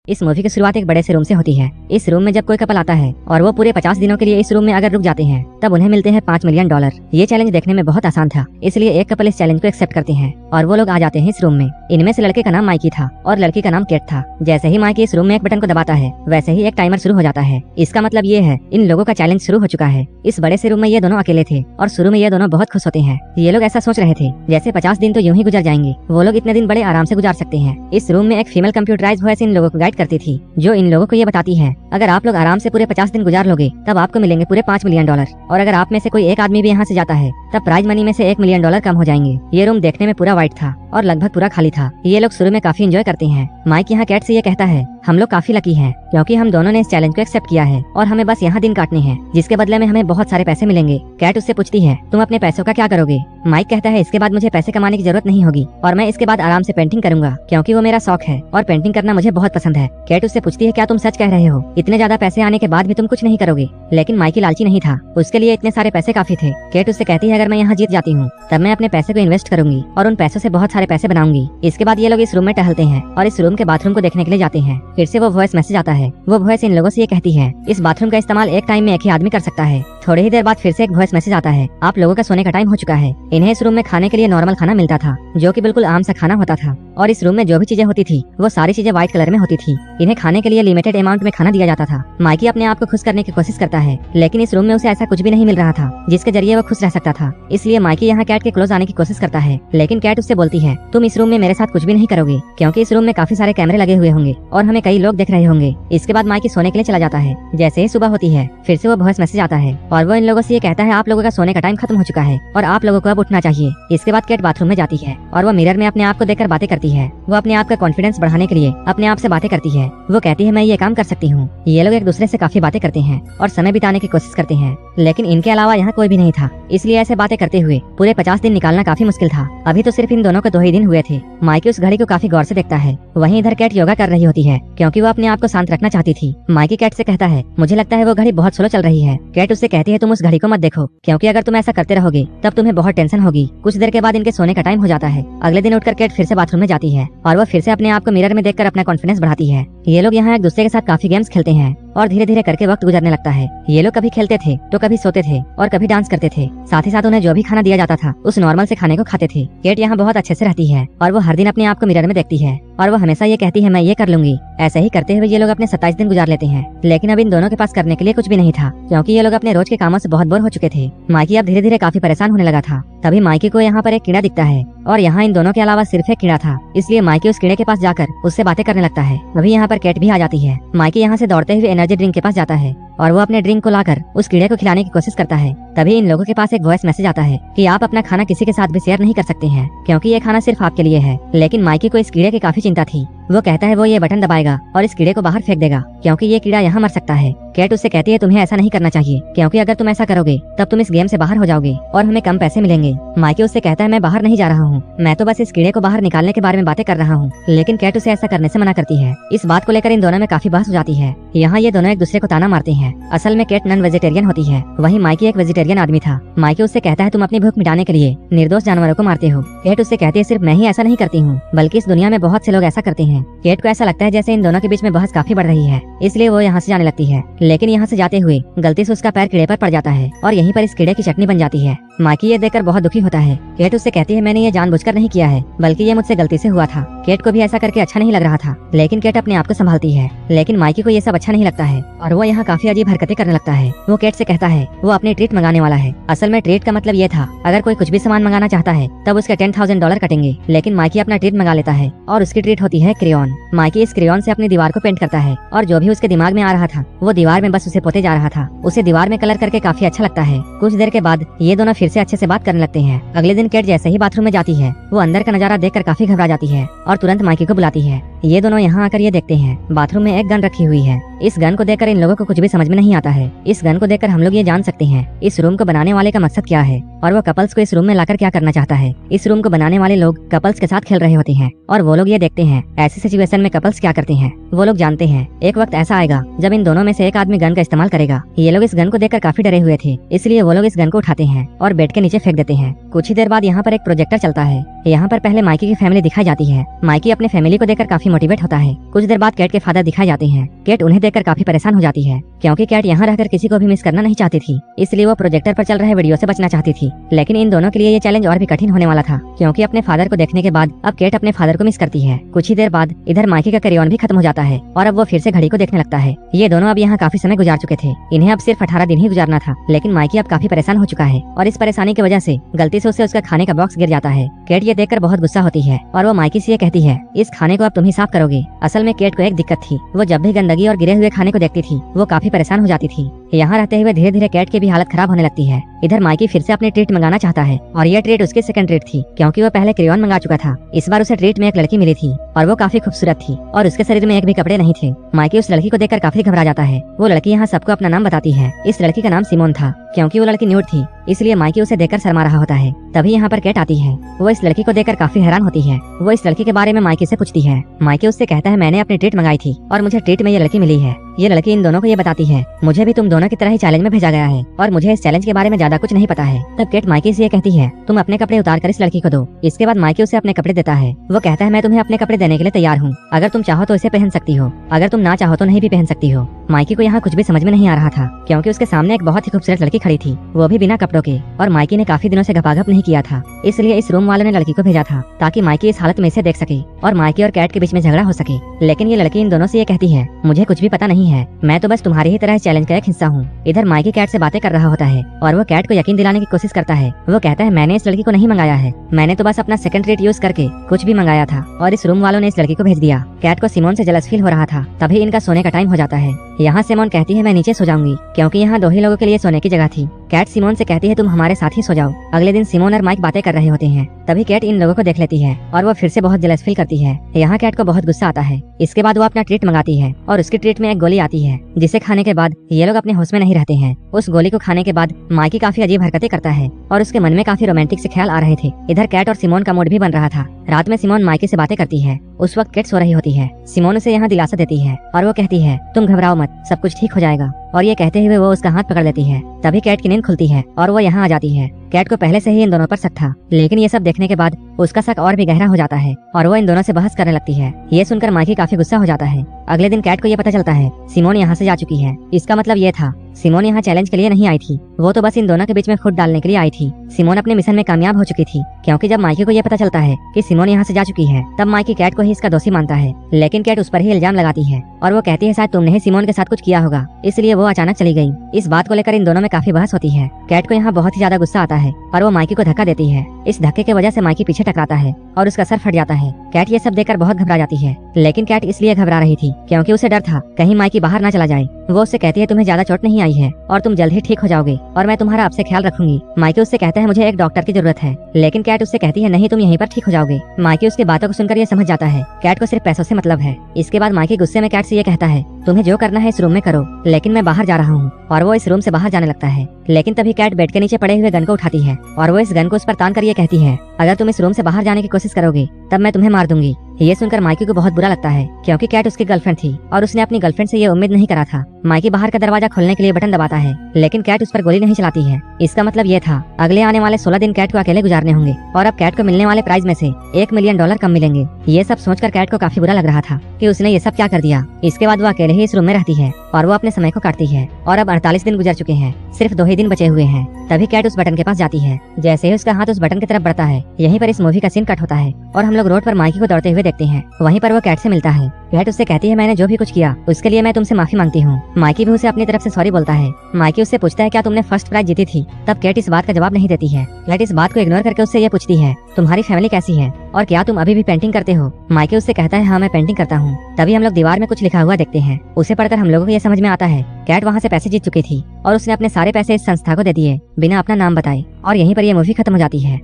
इस मूवी की शुरुआत एक बड़े से रूम से होती है। इस रूम में जब कोई कपल आता है और वो पूरे 50 दिनों के लिए इस रूम में अगर रुक जाते हैं तब उन्हें मिलते हैं $5 मिलियन। ये चैलेंज देखने में बहुत आसान था, इसलिए एक कपल इस चैलेंज को एक्सेप्ट करते हैं और वो लोग आ जाते हैं इस रूम में। इनमें से लड़के का नाम माइकी था और लड़की का नाम केट था। जैसे ही माइकी इस रूम में एक बटन को दबाता है वैसे ही एक टाइमर शुरू हो जाता है। इसका मतलब ये है इन लोगों का चैलेंज शुरू हो चुका है। इस बड़े से रूम में ये दोनों अकेले थे और शुरू में ये दोनों बहुत खुश होते हैं। ये लोग ऐसा सोच रहे थे जैसे 50 दिन तो यूं ही गुजर जाएंगे, वो लोग इतने दिन बड़े आराम से गुजार सकते हैं। इस रूम में एक फीमेल कंप्यूटराइज्ड वॉइस इन लोगों को गाइड करती थी, जो इन लोगों को ये बताती है अगर आप लोग आराम से पूरे 50 दिन गुजार लोगे तब आपको मिलेंगे पूरे $5 मिलियन, और अगर आप में से कोई एक आदमी भी यहाँ से जाता है तब प्राइज मनी में से $1 मिलियन कम हो जाएंगे। ये रूम देखने में पूरा व्हाइट था और लगभग पूरा खाली था। ये लोग शुरू में काफी एंजॉय करते हैं। माइक यहाँ कैट से ये कहता है हम लोग काफी लकी हैं क्योंकि हम दोनों ने इस चैलेंज को एक्सेप्ट किया है और हमें बस यहाँ दिन काटने हैं जिसके बदले में हमें बहुत सारे पैसे मिलेंगे। कैट उससे पूछती है तुम अपने पैसों का क्या करोगे? माइक कहता है इसके बाद मुझे पैसे कमाने की जरूरत नहीं होगी और मैं इसके बाद आराम से पेंटिंग करूंगा क्योंकि वो मेरा शौक है और पेंटिंग करना मुझे बहुत पसंद है। कैट उससे पूछती है क्या तुम सच कह रहे हो? इतने ज्यादा पैसे आने के बाद भी तुम कुछ नहीं करोगे? लेकिन माइकी लालची नहीं था, उसके लिए इतने सारे पैसे काफी थे। कैट उससे कहती है अगर मैं यहाँ जीत जाती हूँ तब मैं अपने पैसे को इन्वेस्ट करूंगी और उन पैसों से बहुत सारे पैसे बनाऊंगी। इसके बाद ये लोग इस रूम में टहलते हैं और इस रूम के बाथरूम को देखने के लिए जाते हैं। फिर से वो वॉइस मैसेज आता है। वो वॉइस इन लोगों से ये कहती है इस बाथरूम का इस्तेमाल एक टाइम में एक ही आदमी कर सकता है। थोड़ी ही देर बाद फिर से एक वॉइस मैसेज आता है आप लोगों का सोने का टाइम हो चुका है। इन्हें इस रूम में खाने के लिए नॉर्मल खाना मिलता था जो कि बिल्कुल आम सा खाना होता था और इस रूम में जो भी चीजें होती थी वो सारी चीजें व्हाइट कलर में होती थी। इन्हें खाने के लिए लिमिटेड अमाउंट में खाना दिया जाता था। माइकी अपने आप को खुश करने की कोशिश करता है लेकिन इस रूम में उसे ऐसा कुछ भी नहीं मिल रहा था जिसके जरिए वो खुश रह सकता था। इसलिए माइकी यहाँ कैट के क्लोज आने की कोशिश करता है लेकिन कैट उससे बोलती है तुम इस रूम में मेरे साथ कुछ भी नहीं करोगे क्योंकि इस रूम में काफी सारे कैमरे लगे हुए होंगे और हमें कई लोग देख रहे होंगे। इसके बाद माइकी सोने के लिए चला जाता है। जैसे ही सुबह होती है फिर से वो वॉइस मैसेज आता है और वो इन लोगों से ये कहता है आप लोगों का सोने का टाइम खत्म हो चुका है और आप लोगों को अब उठना चाहिए। इसके बाद कैट बाथरूम में जाती है और वो मिरर में अपने आप को देखकर बातें करती है। वो अपने आप का कॉन्फिडेंस बढ़ाने के लिए अपने आप से बातें करती है। वो कहती है मैं ये काम कर सकती हूँ। ये लोग एक दूसरे से काफी बातें करते हैं और समय बिताने की कोशिश करते हैं लेकिन इनके अलावा यहाँ कोई भी नहीं था, इसलिए ऐसे बातें करते हुए पूरे 50 दिन निकालना काफी मुश्किल था। अभी तो सिर्फ इन दोनों को 2 ही दिन हुए थे। माइकी उस घड़ी को काफी गौर से देखता है। वहीं इधर कैट योगा कर रही होती है क्योंकि वो अपने आप को शांत रखना चाहती थी। माइकी कैट से कहता है मुझे लगता है वो घड़ी बहुत स्लो चल रही है। कैट उससे कहती है तुम उस घड़ी को मत देखो क्योंकि अगर तुम ऐसा करते रहोगे तब तुम्हें बहुत टेंशन होगी। कुछ देर के बाद इनके सोने का टाइम हो जाता है। अगले दिन उठकर कैट फिर से बाथरूम में जाती है और वो फिर से अपने आप को मिरर में देखकर अपना कॉन्फिडेंस बढ़ाती है। ये लोग यहाँ एक दूसरे के साथ काफी गेम्स खेलते हैं और धीरे धीरे करके वक्त गुजरने लगता है। ये लोग कभी खेलते थे तो कभी सोते थे और कभी डांस करते थे। साथ ही साथ उन्हें जो भी खाना दिया जाता था उस नॉर्मल से खाने को खाते थे। केट यहाँ बहुत अच्छे से रहती है और वो हर दिन अपने आप को मिरर में देखती है और वो हमेशा ये कहती है मैं ये कर लूंगी। ऐसे ही करते हुए ये लोग अपने 27 दिन गुजार लेते हैं लेकिन अब इन दोनों के पास करने के लिए कुछ भी नहीं था क्योंकि ये लोग अपने रोज के कामों से बहुत बोर हो चुके थे। माइकी अब धीरे धीरे काफी परेशान होने लगा था। तभी माइकी को यहाँ पर एक कीड़ा दिखता है और यहाँ इन दोनों के अलावा सिर्फ एक कीड़ा था, इसलिए माइकी उस कीड़े के पास जाकर उससे बातें करने लगता है। अभी यहाँ पर कैट भी आ जाती है। माइकी यहाँ से दौड़ते हुए एनर्जी ड्रिंक के पास जाता है और वो अपने ड्रिंक को लाकर उस कीड़े को खिलाने की कोशिश करता है। तभी इन लोगों के पास एक वॉइस मैसेज आता है कि आप अपना खाना किसी के साथ भी शेयर नहीं कर सकते हैं क्योंकि ये खाना सिर्फ आपके लिए है। लेकिन माइकी को इस कीड़े की काफी चिंता थी। वो कहता है वो ये बटन दबाएगा और इस कीड़े को बाहर फेंक देगा क्योंकि ये कीड़ा यहाँ मर सकता है। कैट उससे कहती है तुम्हें ऐसा नहीं करना चाहिए क्योंकि अगर तुम ऐसा करोगे तब तुम इस गेम से बाहर हो जाओगे और हमें कम पैसे मिलेंगे। माइकी उससे कहता है मैं बाहर नहीं जा रहा हूँ, मैं तो बस इस कीड़े को बाहर निकालने के बारे में बातें कर रहा हूँ। लेकिन कैट उसे ऐसा करने से मना करती है। इस बात को लेकर इन दोनों में काफी बहस हो जाती है। यहाँ ये दोनों एक दूसरे को ताना मारते हैं। असल में कैट नॉन वेजिटेरियन होती है, वहीं माइकी एक वेजिटेरियन आदमी था। माइकी उससे कहता है तुम अपनी भूख मिटाने के लिए निर्दोष जानवरों को मारते हो। कैट उससे कहती है सिर्फ मैं ही ऐसा नहीं करती हूँ बल्कि इस दुनिया में बहुत से लोग ऐसा करते हैं। कैट को ऐसा लगता है जैसे इन दोनों के बीच में बहस काफी बढ़ रही है, इसलिए वो यहाँ से जाने लगती है। लेकिन यहाँ से जाते हुए गलती से उसका पैर कीड़े पर पड़ जाता है और यहीं पर इस कीड़े की चटनी बन जाती है। माइकी ये देखकर बहुत दुखी होता है। केट उससे कहती है मैंने ये जानबूझकर नहीं किया है बल्कि ये मुझसे गलती से हुआ था। केट को भी ऐसा करके अच्छा नहीं लग रहा था लेकिन केट अपने आप को संभालती है। लेकिन माइकी को ये सब अच्छा नहीं लगता है और वो यहाँ काफी अजीब हरकतें करने लगता है। वो केट से कहता है वो अपनी ट्रीट मंगाने वाला है। असल में ट्रीट का मतलब ये था अगर कोई कुछ भी सामान मंगाना चाहता है तब उसके $10,000 कटेंगे। लेकिन माइकी अपना ट्रीट मंगा लेता है और उसकी ट्रीट होती है क्रेयॉन। माइकी इस क्रेयॉन से अपनी दीवार को पेंट करता है और जो भी उसके दिमाग में आ रहा था वो दीवार में बस उसे पोते जा रहा था। उसे दीवार में कलर करके काफी अच्छा लगता है। कुछ देर के बाद ये दोनों फिर से अच्छे से बात करने लगते हैं। अगले दिन केट जैसे ही बाथरूम में जाती है वो अंदर का नजारा देखकर काफी घबरा जाती है और तुरंत माइकी को बुलाती है। ये दोनों यहाँ आकर ये देखते हैं बाथरूम में एक गन रखी हुई है। इस गन को देखकर इन लोगों को कुछ भी समझ में नहीं आता है। इस गन को देखकर हम लोग ये जान सकते हैं इस रूम को बनाने वाले का मकसद क्या है और वो कपल्स को इस रूम में लाकर क्या करना चाहता है। इस रूम को बनाने वाले लोग कपल्स के साथ खेल रहे होते हैं और वो लोग ये देखते हैं ऐसी सिचुएशन में कपल्स क्या करते हैं। वो लोग जानते हैं एक वक्त ऐसा आएगा जब इन दोनों में से एक आदमी गन का इस्तेमाल करेगा। ये लोग इस गन को देखकर काफी डरे हुए थे, इसलिए वो लोग इस गन को उठाते हैं और बेड के नीचे फेंक देते हैं। कुछ ही देर बाद यहाँ पर एक प्रोजेक्टर चलता है। यहाँ पर पहले माइकी की फैमिली दिखाई जाती है। माइकी अपने फैमिली को देखकर काफी मोटिवेट होता है। कुछ देर बाद कैट के फादर दिखाई जाते हैं। कैट उन्हें देखकर काफी परेशान हो जाती है क्योंकि कैट यहाँ रहकर किसी को भी मिस करना नहीं चाहती थी, इसलिए वो प्रोजेक्टर पर चल रहे वीडियो से बचना चाहती थी। लेकिन इन दोनों के लिए ये चैलेंज और भी कठिन होने वाला था क्योंकि अपने फादर को देखने के बाद अब कैट अपने फादर को मिस करती है। कुछ ही देर बाद इधर माइकी का कैरी ऑन भी खत्म हो जाता है और अब वो फिर से घड़ी को देखने लगता है। ये दोनों अब यहाँ काफी समय गुजार चुके थे, इन्हें अब सिर्फ 18 दिन ही गुजारना था। लेकिन माइकी अब काफी परेशान हो चुका है और इस परेशानी की वजह से गलती से उसका खाने का बॉक्स गिर जाता है। कैट ये देखकर बहुत गुस्सा होती है और वो माइकी से ये कहती है इस खाने को अब तुम ही साफ करोगे। असल में कैट को एक दिक्कत थी, वो जब भी गंदगी और गिरे हुए खाने को देखती थी वो काफी परेशान हो जाती थी। यहाँ रहते हुए धीरे धीरे कैट की भी हालत खराब होने लगती है। इधर माइकी फिर से अपनी ट्रीट मंगाना चाहता है और यह ट्रीट उसकी सेकंड ट्रीट थी क्योंकि वो पहले क्रेयॉन मंगा चुका था। इस बार उसे ट्रीट में एक लड़की मिली थी और वो काफी खूबसूरत थी और उसके शरीर में एक भी कपड़े नहीं थे। माइकी उस लड़की को देखकर काफी घबरा जाता है। वो लड़की यहाँ सबको अपना नाम बताती है। इस लड़की का नाम सिमोन था क्योंकि वो लड़की न्यूड थी, इसलिए माइकी उसे देखकर शर्मा रहा होता है। तभी यहाँ पर कैट आती है। वो इस लड़की को देखकर काफी हैरान होती है। वो इस लड़की के बारे में माइकी से पूछती है। माइकी उससे कहता है मैंने अपनी ट्रीट मंगाई थी और मुझे ट्रीट में ये लड़की मिली है। ये लड़की इन दोनों को ये बताती है मुझे भी तुम दोनों की तरह ही चैलेंज में भेजा गया है और मुझे इस चैलेंज के बारे में ज्यादा कुछ नहीं पता है। तब कैट माइकी से ये कहती है तुम अपने कपड़े उतार कर इस लड़की को दो। इसके बाद माइकी उसे अपने कपड़े देता है। वो कहता है मैं तुम्हें अपने कपड़े देने के लिए तैयार हूँ, अगर तुम चाहो तो इसे पहन सकती हो, अगर तुम ना चाहो तो नहीं भी पहन सकती हो। माइकी को यहाँ कुछ भी समझ में नहीं आ रहा था क्योंकि उसके सामने एक बहुत ही खूबसूरत लड़की खड़ी थी, वो भी बिना कपड़ों के, और माइकी ने काफी दिनों से घपाघप नहीं किया था, इसलिए इस रूम वालों ने लड़की को भेजा था ताकि माइकी इस हालत में इसे देख सके और माइकी और कैट के बीच में झगड़ा हो सके। लेकिन ये लड़की इन दोनों से ये कहती है मुझे कुछ भी पता नहीं है, मैं तो बस तुम्हारी ही तरह चैलेंज का एक हिस्सा हूँ। इधर माइकी कैट से बातें कर रहा होता है और वो कैट को यकीन दिलाने की कोशिश करता है। वो कहता है मैंने इस लड़की को नहीं मंगाया है, मैंने तो बस अपना सेकंड ट्रीट यूज करके कुछ भी मंगाया था और इस रूम वालों ने इस लड़की को भेज दिया। कैट को सिमोन से जलस फील हो रहा था। तभी इनका सोने का टाइम हो जाता है। यहाँ सिमोन कहती है मैं नीचे सो जाऊंगी क्योंकि यहाँ 2 ही लोगों के लिए सोने की जगह थी। कैट सिमोन से कहती है तुम हमारे साथ ही सो जाओ। अगले दिन सिमोन और माइक बातें कर रहे होते हैं। तभी कैट इन लोगों को देख लेती है और वो फिर से बहुत जलस फील करती है। यहाँ कैट को बहुत गुस्सा आता है। इसके बाद वो अपना ट्रीट मंगाती है और उसकी ट्रीट में एक गोली आती है जिसे खाने के बाद ये लोग अपने होश में नहीं रहते हैं। उस गोली को खाने के बाद माइकी काफी अजीब हरकतें करता है और उसके मन में काफी रोमांटिक से ख्याल आ रहे थे। इधर कैट और सिमोन का मूड भी बन रहा था। रात में सिमोन माइकी से बातें करती है। उस वक्त कैट सो रही होती है। सिमोन उसे यहाँ दिलासा देती है और वो कहती है तुम घबराओ मत, सब कुछ ठीक हो जाएगा, और ये कहते हुए वो उसका हाथ पकड़ लेती है। तभी कैट की नींद खुलती है और वो यहाँ आ जाती है। कैट को पहले से ही इन दोनों पर शक था, लेकिन ये सब देखने के बाद उसका शक और भी गहरा हो जाता है और वो इन दोनों से बहस करने लगती है। ये सुनकर माइकी काफी गुस्सा हो जाता है। अगले दिन कैट को ये पता चलता है सिमोन यहाँ से जा चुकी है। इसका मतलब ये था सिमोन यहाँ चैलेंज के लिए नहीं आई थी, वो तो बस इन दोनों के बीच में खुद डालने के लिए आई थी। सिमोन अपने मिशन में कामयाब हो चुकी थी क्योंकि जब माइकी को ये पता चलता है कि सिमोन यहाँ से जा चुकी है तब माइकी कैट को ही इसका दोषी मानता है। लेकिन कैट उस पर ही इल्जाम लगाती है और वो कहती है शायद तुमने ही सिमोन के साथ कुछ किया होगा, इसलिए वो अचानक चली गई। इस बात को लेकर इन दोनों में काफी बहस होती है। कैट को यहाँ बहुत ही ज्यादा गुस्सा आता है और वो माइकी को धक्का देती है। इस धक्के की वजह से माइकी पीछे टकराता है और उसका सर फट जाता है। कैट ये सब देखकर बहुत घबरा जाती है, लेकिन कैट इसलिए घबरा रही थी क्योंकि उसे डर था कहीं माइकी बाहर ना चला जाए। वो उससे कहती है तुम्हें ज्यादा चोट नहीं आई है और तुम जल्द ही ठीक हो जाओगे और मैं तुम्हारा आपसे ख्याल रखूंगी। माइकी उससे कहता है मुझे एक डॉक्टर की जरूरत है, लेकिन कैट उससे कहती है नहीं तुम यहीं पर ठीक हो जाओगे। माइकी उसकी बातों को सुनकर ये समझ जाता है कैट को सिर्फ पैसों से मतलब है। इसके बाद माइकी गुस्से में कैट से ये कहता है तुम्हें जो करना है इस रूम में करो, लेकिन मैं बाहर जा रहा हूँ, और वो इस रूम से बाहर जाने लगता है। लेकिन तभी कैट बेड के नीचे पड़े हुए गन को उठाती है और वो इस गन को उस पर तान कर ये कहती है अगर तुम इस रूम से बाहर जाने की कोशिश करोगे तब मैं तुम्हें मार दूंगी। ये सुनकर माइकी को बहुत बुरा लगता है क्योंकि कैट उसकी गर्लफ्रेंड थी और उसने अपनी गर्लफ्रेंड से ये उम्मीद नहीं करा था। माइकी बाहर का दरवाजा खोलने के लिए बटन दबाता है, लेकिन कैट उस पर गोली नहीं चलाती है। इसका मतलब ये था अगले आने वाले 16 दिन कैट को अकेले गुजारने होंगे और अब कैट को मिलने वाले प्राइज में से $1 मिलियन कम मिलेंगे। ये सब सोचकर कैट को काफी बुरा लग रहा था कि उसने ये सब क्या कर दिया। इसके बाद वो अकेले ही इस रूम में रहती है और वो अपने समय को काटती है और अब 48 दिन गुजर चुके हैं, सिर्फ 2 ही दिन बचे हुए हैं। तभी कैट उस बटन के पास जाती है। जैसे ही उसका हाथ उस बटन की तरफ बढ़ता है यहीं पर इस मूवी का सीन कट होता है और हम लोग रोड पर माइकी को दौड़ते हुए देखते हैं। वहीं पर वो कैट से मिलता है। कैट उससे कहती है मैंने जो भी कुछ किया उसके लिए मैं तुमसे माफी मांगती हूँ। माइकी भी उसे अपनी तरफ से सॉरी बोलता है। माइकी उससे पूछता है क्या तुमने फर्स्ट प्राइज जीती थी? तब कैट इस बात का जवाब नहीं देती है। कैट इस बात को इग्नोर करके उससे ये पूछती है तुम्हारी फैमिली कैसी है और क्या तुम अभी भी पेंटिंग करते हो? माइकी उससे कहता है हाँ मैं पेंटिंग करता हूँ। तभी हम लोग दीवार में कुछ लिखा हुआ देखते हैं। उसे पढ़कर हम लोगों को ये समझ में आता है कैट वहाँ से पैसे जीत चुकी थी और उसने अपने सारे पैसे इस संस्था को दे दिए बिना अपना नाम बताए, और यहीं पर ये मूवी खत्म हो जाती है।